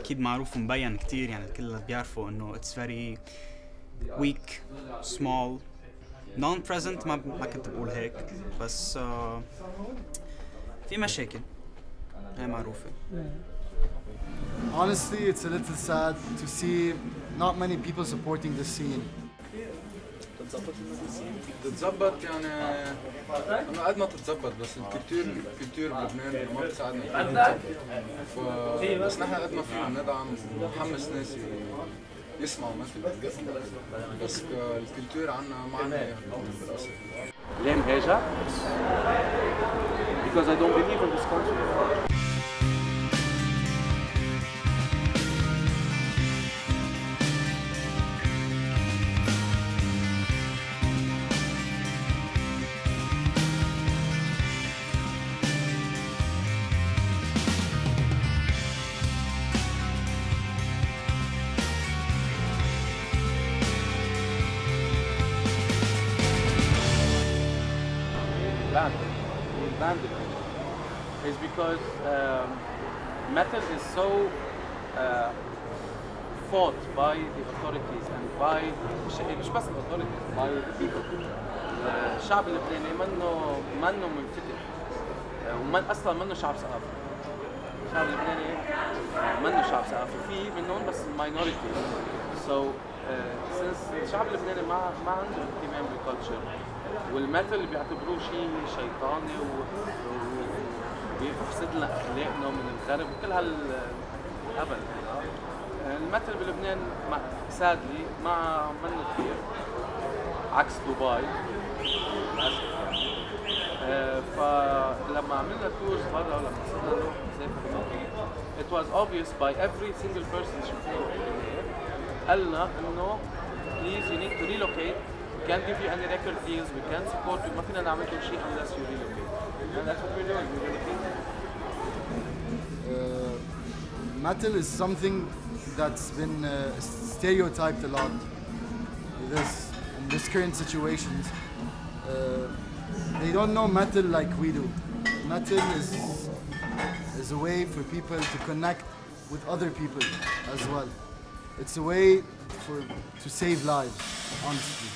أكيد معروف ومبين كتير، يعني الكل بيعرفوا إنه it's very weak, small, non-present. ما كنت بقول هيك، بس في مشاكل هي معروفة. Honestly, it's a little sad to see not many people supporting the scene. تتظبط يعني أنا قد ما تتظبط، بس الكولتور بلبنان ما بتساعدنا. بس نحن قد ما فينا ندعم ونحمس ناس يسمعوا مثل، بس الكولتور عنا ما عنا إياها بالأصل. ليه مهاجر؟ Because I don't believe in this country. Banned is because metal is so fought by the authorities and by مش بس authorities, by the people. الشعب اللبناني منه منفتح ومن اصلا منه شعب ثقافي. الشعب اللبناني منه شعب ثقافي، في منهم بس minority. So since الشعب اللبناني ما عنده اهتمام بالكالتشر، والمثل اللي بيعتبروه شيء شيطاني وبيفسد لنا اخلاقنا من الغرب وكل هالهبل. المثل بلبنان سادلي ما منه كثير عكس دبي للاسف. فلما عملنا تورز برا ولما صرنا نروح نسافر، it was obvious by every single person شفناه قالنا انه please you need to relocate. We can't give you any record deals, we can't support you, ما فينا نعمل لكم شيء unless you relocate. And that's what we're doing, we're relocating. Metal is something that's been stereotyped a lot in this current situations. They don't know metal like we do. Metal is a way for people to connect with other people as well. It's a way to save lives, honestly.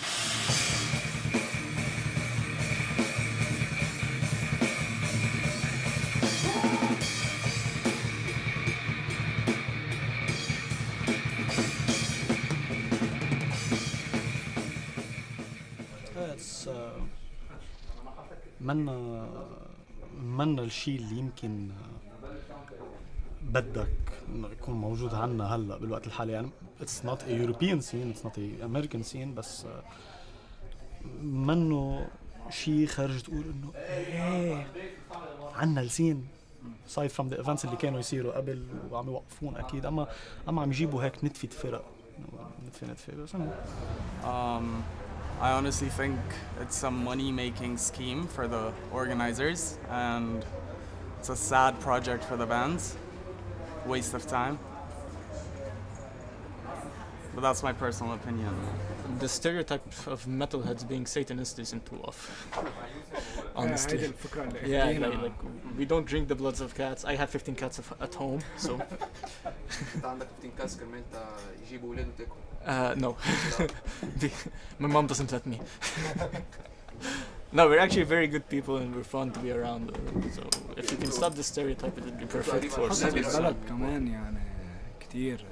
منا الشيء اللي يمكن بدك انه يكون موجود عنا هلا بالوقت الحالي. يعني it's not a European scene, it's not a American scene, بس منه شيء خارج تقول انه ايه عنا السين aside from the events اللي كانوا يصيروا قبل وعم يوقفون اكيد، اما عم يجيبوا هيك نتفة فرق نتفة بس. I honestly think it's a money-making scheme for the organizers, and it's a sad project for the bands. Waste of time. But that's my personal opinion. The stereotype of metalheads being Satanists isn't too off. Honestly. Yeah, like we don't drink the bloods of cats. I have 15 cats at home, so. عندك 15 cats كمان يجيبوا أولاد وتاكل. No. My mom doesn't let me. No, we're actually very good people and we're fun to be around. So if you can stop the stereotype, it would be perfect for us. البلد كمان يعني كتير،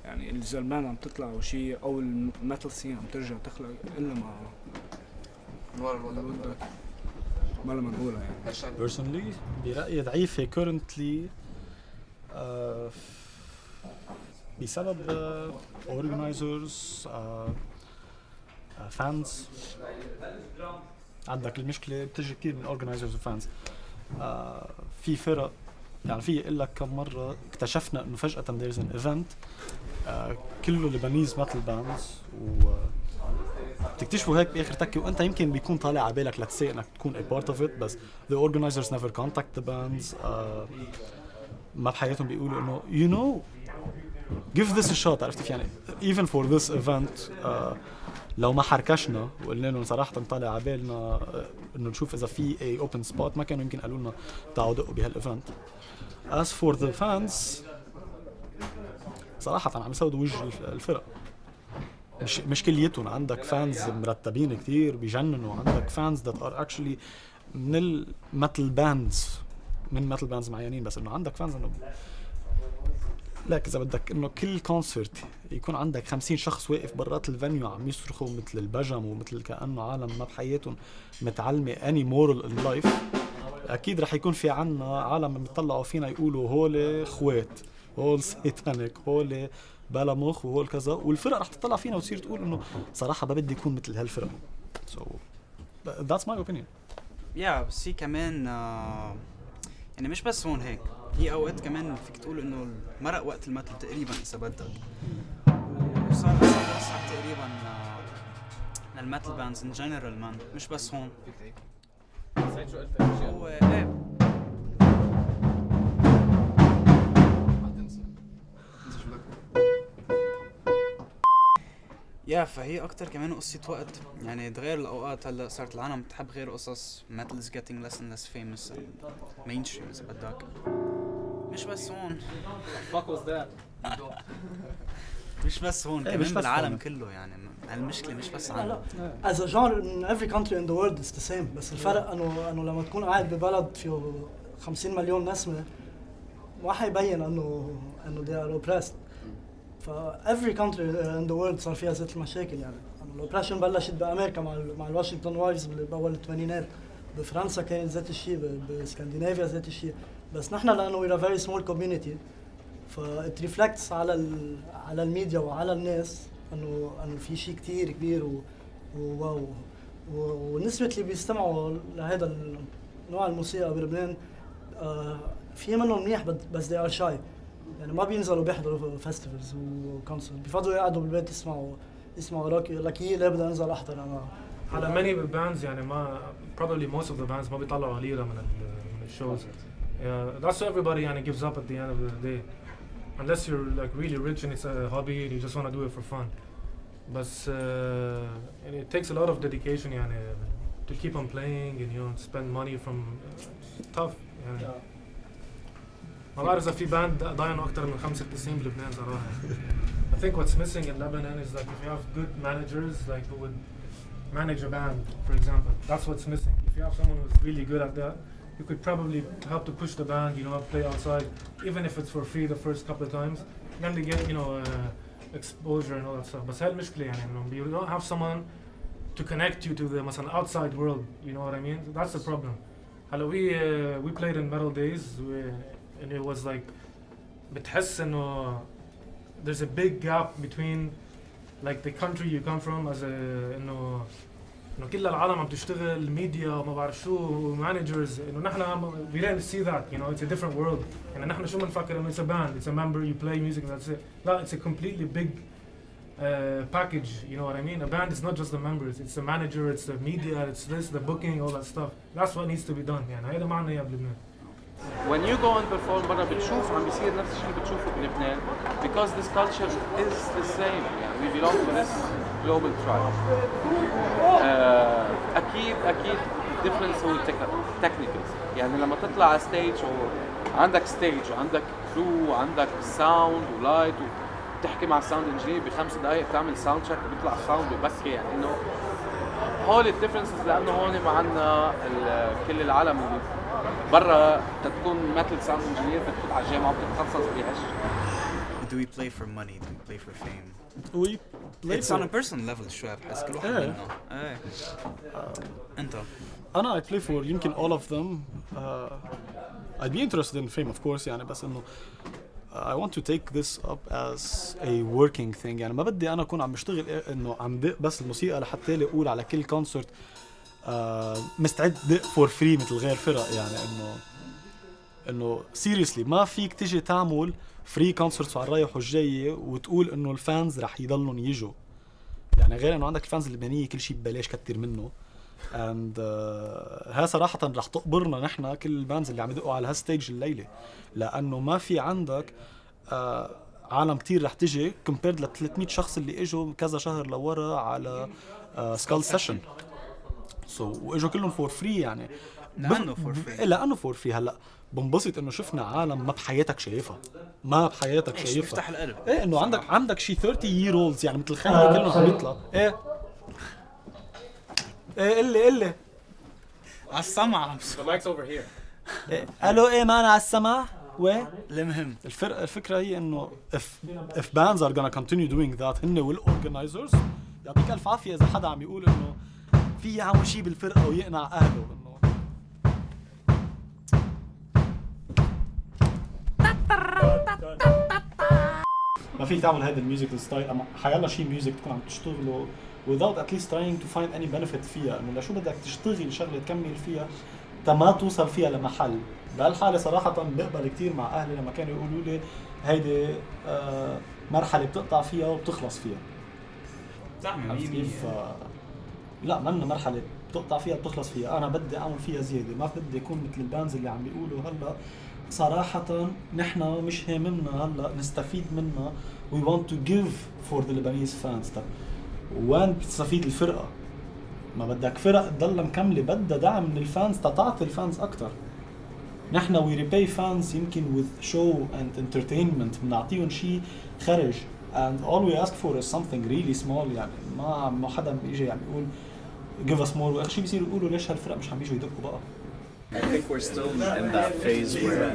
يعني الزلمان عم تطلع وشي أو الميتال سين عم ترجع تخلق إلا ما بلا ما نقولها يعني. Personally برأيي ضعيفة currently بسبب organizers fans. عندك المشكلة بتجي كتير من organizers و fans. في فرق يعني في اقول لك كم مرة اكتشفنا انه فجأة there's an event كله لبنانيز مثل باندز و بتكتشفوا هيك باخر تكة وانت يمكن بيكون طالع على بالك let's say انك تكون a part of it، بس the organizers never contact the bands. ما بحياتهم بيقولوا انه you know give this a shot. عرفت كيف يعني even for this event لو ما حركشنا وقلنا لهم صراحة طالع على بالنا انه نشوف اذا في a open spot، ما كانوا يمكن قالوا لنا تعالوا دقوا بهالايفنت. As for the fans صراحة عم يسودوا وجه الفرق. مش كليتهم، عندك فانز مرتبين كتير بيجننوا، عندك فانز that are actually من الميتال باندز، من ميتال باندز معينين، بس انه عندك فانز انه لك اذا بدك انه كل كونسرت يكون عندك 50 شخص واقف برات الفانيو عم يصرخوا مثل البجم ومثل كأنه عالم ما بحياتهم متعلمة any moral in life. اكيد رح يكون في عنا عالم بيطلعوا فينا يقولوا هول خوات، هول سيتانيك، هول بلا مخ، وهول كذا، والفرق رح تطلع فينا وتصير تقول انه صراحة ما بدي يكون مثل هالفرق. so that's my opinion. بس هي كمان يعني مش بس هون هيك، هي اوقات كمان فيك تقول انه المرق وقت المتل تقريبا اذا بدك، وصار اصعب تقريبا المتل باندز ان جنرال مان، مش بس هون. هو فهي اكتر كمان قصة وقت، يعني تغير الاوقات. هلا صارت العالم تحب غير قصص metal is getting less and less famous mainstream اذا بدك، مش بس هون. fuck was that مش بس هون، كمان بالعالم كله. يعني هالمشكلة مش بس عنا. as a genre in every country in the world it's the same، بس الفرق انه لما تكون قاعد ببلد فيه 50 مليون نسمة ما حيبين انه they are oppressed. ف every country in the world صار فيها ذات المشاكل. يعني الأوبريشن بلشت بأمريكا مع الواشنطن وايز بأول الثمانينات، بفرنسا كانت ذات الشيء، باسكندنافيا ذات الشيء، بس نحن لأنه we're a very small community فit reflects على الميديا وعلى الناس انه في شيء كتير كبير وواو. والنسبة اللي بيستمعوا لهذا النوع الموسيقى بلبنان في منهم منيح بس they are shy، يعني ما بينزلوا بيحضروا فيستيفالز وكونسرت، بيفضلوا يقعدوا بالبيت يسمعوا روك. لكي لا بدي انزل احضر انا. على many bands يعني ما probably most of the bands ما بيطلعوا ليرة من الشوز. That's why everybody يعني gives up at the end of the day unless you're like really rich and it's a hobby and you just want to do it for fun. بس and it takes a lot of dedication يعني to keep on playing and you know spend money from tough يعني. ما بعرف إذا في باند ضايعوا أكتر من 5 سنين بلبنان صراحة. I think what's missing in Lebanon is like if you have good managers like who would manage a band, for example, that's what's missing. If you have someone who's really good at that, you could probably help to push the band, you know, play outside, even if it's for free the first couple of times. Then they get, you know, exposure and all that stuff. بس هالمشكلة يعني إنه you don't have someone to connect you to the مثلا outside world, you know what I mean? That's the problem. هلا we played in Metal Days and it was like بتحس إنه there's a big gap between like the country you come from as a إنه كل العالم عم تشتغل ميديا وما بعرف شو managers إنه نحن we didn't see that, you know, it's a different world. يعني نحن شو بنفكر إنه it's a band, it's a member, you play music and that's it. لا, it's a completely big package, you know what I mean? A band is not just the members, it's the manager, it's the media, it's this, the booking, all that stuff. That's what needs to be done. يعني هيدا معنى إياه بلبنان. When you go and perform برا بتشوف عم بيصير نفس الشيء اللي بتشوفه بلبنان because this culture is the same. يعني we belong to this global tribe. أكيد difference هو technicals. يعني لما تطلع على stage وعندك stage وعندك crew وعندك sound ولايت وتحكي مع الساوند انجينير ب5 دقايق بتعمل ساوند تشيك وبيطلع الساوند وبكي. يعني إنه هول الديفرنسز لأنه هون ما عندنا كل العالم اللي برا تكون مثل ساوند انجينير بتفوت على الجامعة وبتتخصص بهالشيء. Do we play for money? Do we play for fame? We play It's on a personal level شوي بحس كل واحد منا. أنت. أنا I play for يمكن all of them. I'd be interested in fame of course يعني بس إنه I want to take this up as a working thing. يعني ما بدي أنا أكون عم بشتغل إنه عم دق بس الموسيقى لحتى لي أقول على كل كونسرت مستعد دق for free مثل غير فرق. يعني إنه seriously ما فيك تيجي تعمل free concerts على الرايح والجاية وتقول إنه الفانز رح يضلون يجوا. يعني غير إنه عندك الفانز اللبنانية كل شيء ببلاش كتير منه. and ها صراحة رح تقبرنا نحنا كل البانز اللي عم يدقوا على هالستيج الليلة لأنه ما في عندك عالم كتير رح تجي compared ل 300 شخص اللي اجوا كذا شهر لورا على skull session. واجوا كلهم فور فري يعني لأنه for free. لانه فور فري. هلا بنبسط انه شفنا عالم ما بحياتك شايفها، ما بحياتك شايفها. افتح القلب. ايه انه عندك شي 30 year olds يعني مثل خيي كلهم عم يطلع. ايه قلي على السمع. The mic's over here. الو ايه معنا على السمع. المهم الفكره هي انه if bands are gonna continue doing that هن والorganizers يعطيك الف عافيه اذا حدا عم يقول انه في يعمل شيء بالفرقه ويقنع اهله انه ما فيك تعمل هذا الميوزيكال ستايل. اما حيلا شيء ميوزك تكون عم تشتغله without at least trying to find any benefit فيها، انه لشو بدك تشتغل شغله تكمل فيها ما توصل فيها لمحل. بهالحاله صراحه بقبل كثير مع اهلي لما كانوا يقولوا لي هيدي مرحله بتقطع فيها وبتخلص فيها. عرفت كيف؟ لا منا مرحله بتقطع فيها بتخلص فيها. انا بدي اعمل فيها زياده، ما بدي اكون مثل البانز اللي عم بيقولوا هلا صراحه نحن مش هاممنا هلا نستفيد منها we want to give for the Lebanese fans. طب وين بتستفيد الفرقه؟ ما بدك فرق تضل مكمله، بدها دعم من الفانز تعطي الفانز اكثر. نحن we repay fans يمكن with show and entertainment بنعطيهم شيء خرج and all we ask for is something really small. يعني ما حدا بيجي يعني يقول give us more واخر شيء بيصير يقولوا ليش هالفرق مش عم بيجوا يدقوا بقى. I think we're still in that phase where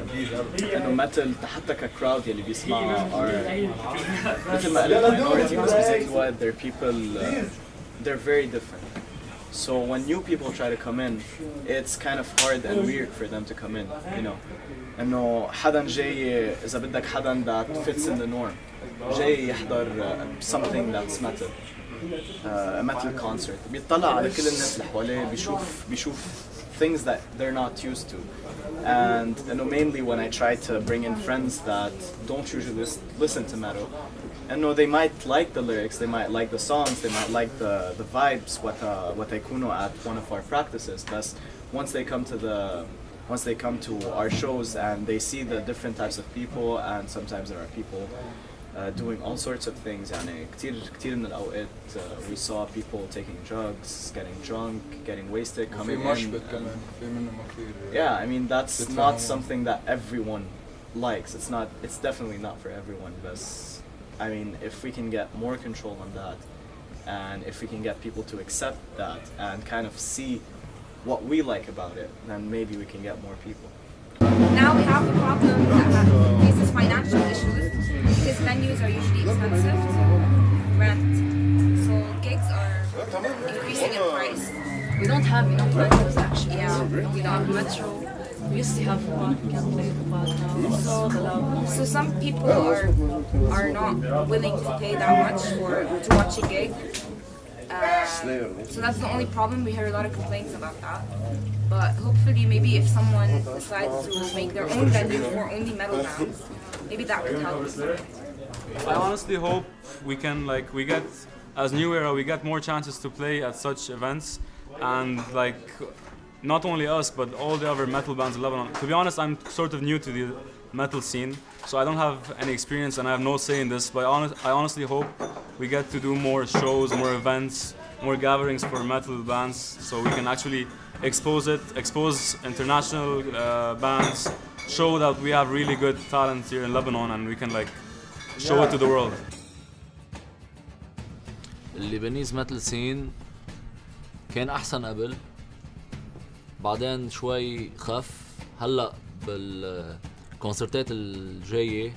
إنه metal حتى كcrowd يلي بيسمعها are مثل ما قلت minority بس بزيت الوقت they're people they're very different. So when new people try to come in, it's kind of hard and weird for them to come in, you know. إنه حدا جاي إذا بدك حدا that fits in the norm جاي يحضر something that's metal. A metal concert بيطلع على كل الناس اللي حواليه بيشوف things that they're not used to. And you know, mainly when I try to bring in friends that don't usually listen to metal, and know they might like the lyrics, they might like the songs, they might like the vibes what they kuno at one of our practices. But once they come to our shows and they see the different types of people, and sometimes there are people doing all sorts of things. يعني كتير من الأوقات we saw people taking drugs, getting drunk, getting wasted, coming in. Yeah, I mean that's not something that everyone likes. It's definitely not for everyone. But I mean, if we can get more control on that, and if we can get people to accept that and kind of see what we like about it, then maybe we can get more people. Now we have the problem that faces financial issues because venues are usually expensive to rent. So gigs are increasing in price. We don't have enough venues actually. Yeah, we don't have metro. We used to have one, we can't play the bad now. So some people are not willing to pay that much to watch a gig. So that's the only problem. We hear a lot of complaints about that. But hopefully maybe if someone decides to make their own venue for only metal bands, maybe that could help. I honestly hope we get, as New Era, we get more chances to play at such events, and not only us but all the other metal bands in Lebanon. To be honest, I'm sort of new to the metal scene, so I don't have any experience and I have no say in this, but I honestly hope we get to do more shows, more events, more gatherings for metal bands, so we can actually expose international bands, show that we have really good talent here in Lebanon and we can show it to the world. الليبانيز ميتال سين كان احسن قبل، بعدين شوي خف. هلا بالكونسرتات الجايه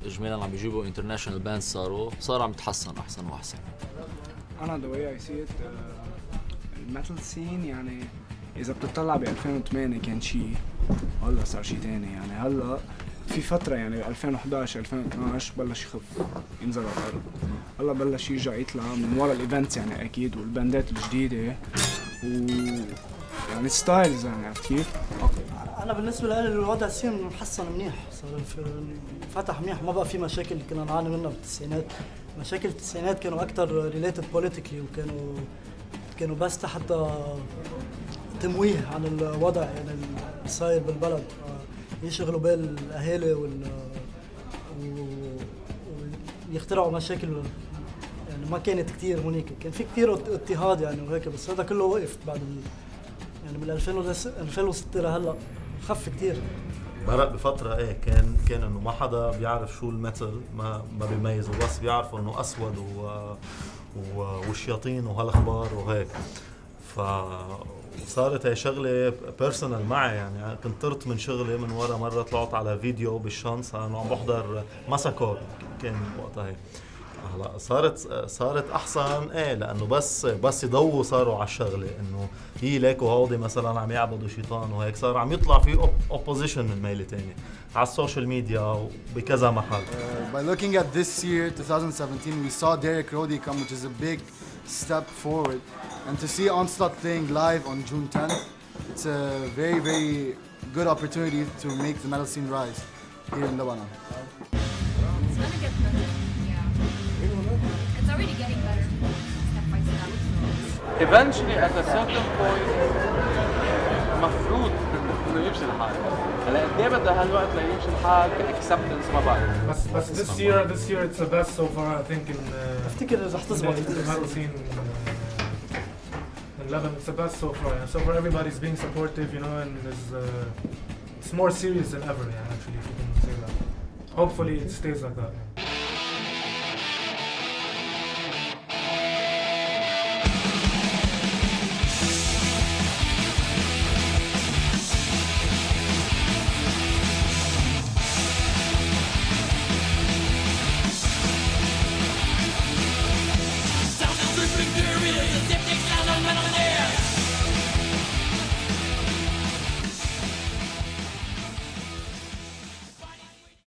اجمالا عم بيجيبوا انترناشونال باندز صار عم يتحسن احسن واحسن. انا the way I see it الميتال سين يعني اذا بتطلع ب 2008 كان شيء، هلا صار شيء ثاني. يعني هلا في فتره يعني 2011 2012 بلش يخف ينزل على الارض، هلا بلش يرجع يطلع من ورا الايفنتس يعني اكيد والباندات الجديده يعني ستايلز. يعني عرفت كيف؟ انا بالنسبه لي الوضع السين محسن منيح، صار فتح منيح، ما بقى في مشاكل اللي كنا نعاني منها بالتسعينات. مشاكل التسعينات كانوا اكثر ريليتد بوليتيكلي وكانوا بس تحت تمويه عن الوضع يعني الصاير بالبلد، يشغلوا بال الاهالي ويخترعوا مشاكل يعني ما كانت كتير هونيك، كان في كتير اضطهاد يعني وهيك، بس هذا كله وقف بعد يعني من 2006 لهلا خف كتير. مرق بفترة ايه كان انه ما حدا بيعرف شو الميتال، ما بيميزه، بس بيعرفوا انه اسود والشياطين وهالاخبار وهيك. وصارت هي شغلة بيرسونال معي، يعني كنت طرت من شغلي من ورا، مرة طلعت على فيديو بالشانس انه عم بحضر ماساكور كان وقتها هيك. هلا صارت احسن ايه، لانه بس يضووا صاروا على الشغله انه هي ليك وهودي مثلا عم يعبدوا شيطان وهيك، صار عم يطلع في اوبوزيشن من ميله ثانيه على السوشيال ميديا وبكذا محل. By looking at this year 2017 we saw Derek Roddy come, which is a big step forward, and to see Onslaught playing live on June 10th, it's a very very good opportunity to make the metal scene rise here in Lebanon. It's gonna get better. It's already getting better step by step. Eventually at a certain point مفروض انه يمشي الحال. هلا قد ايه بدها هالوقت ليمشي الحال كاكسبتنس ما بعرف. بس this year it's the best so far I think in افتكر رح تزبط metal scene in Lebanon. It's the best so far. So far everybody's being supportive, you know, and it's more serious than ever. Yeah, actually, if you can say that. Hopefully it stays like that.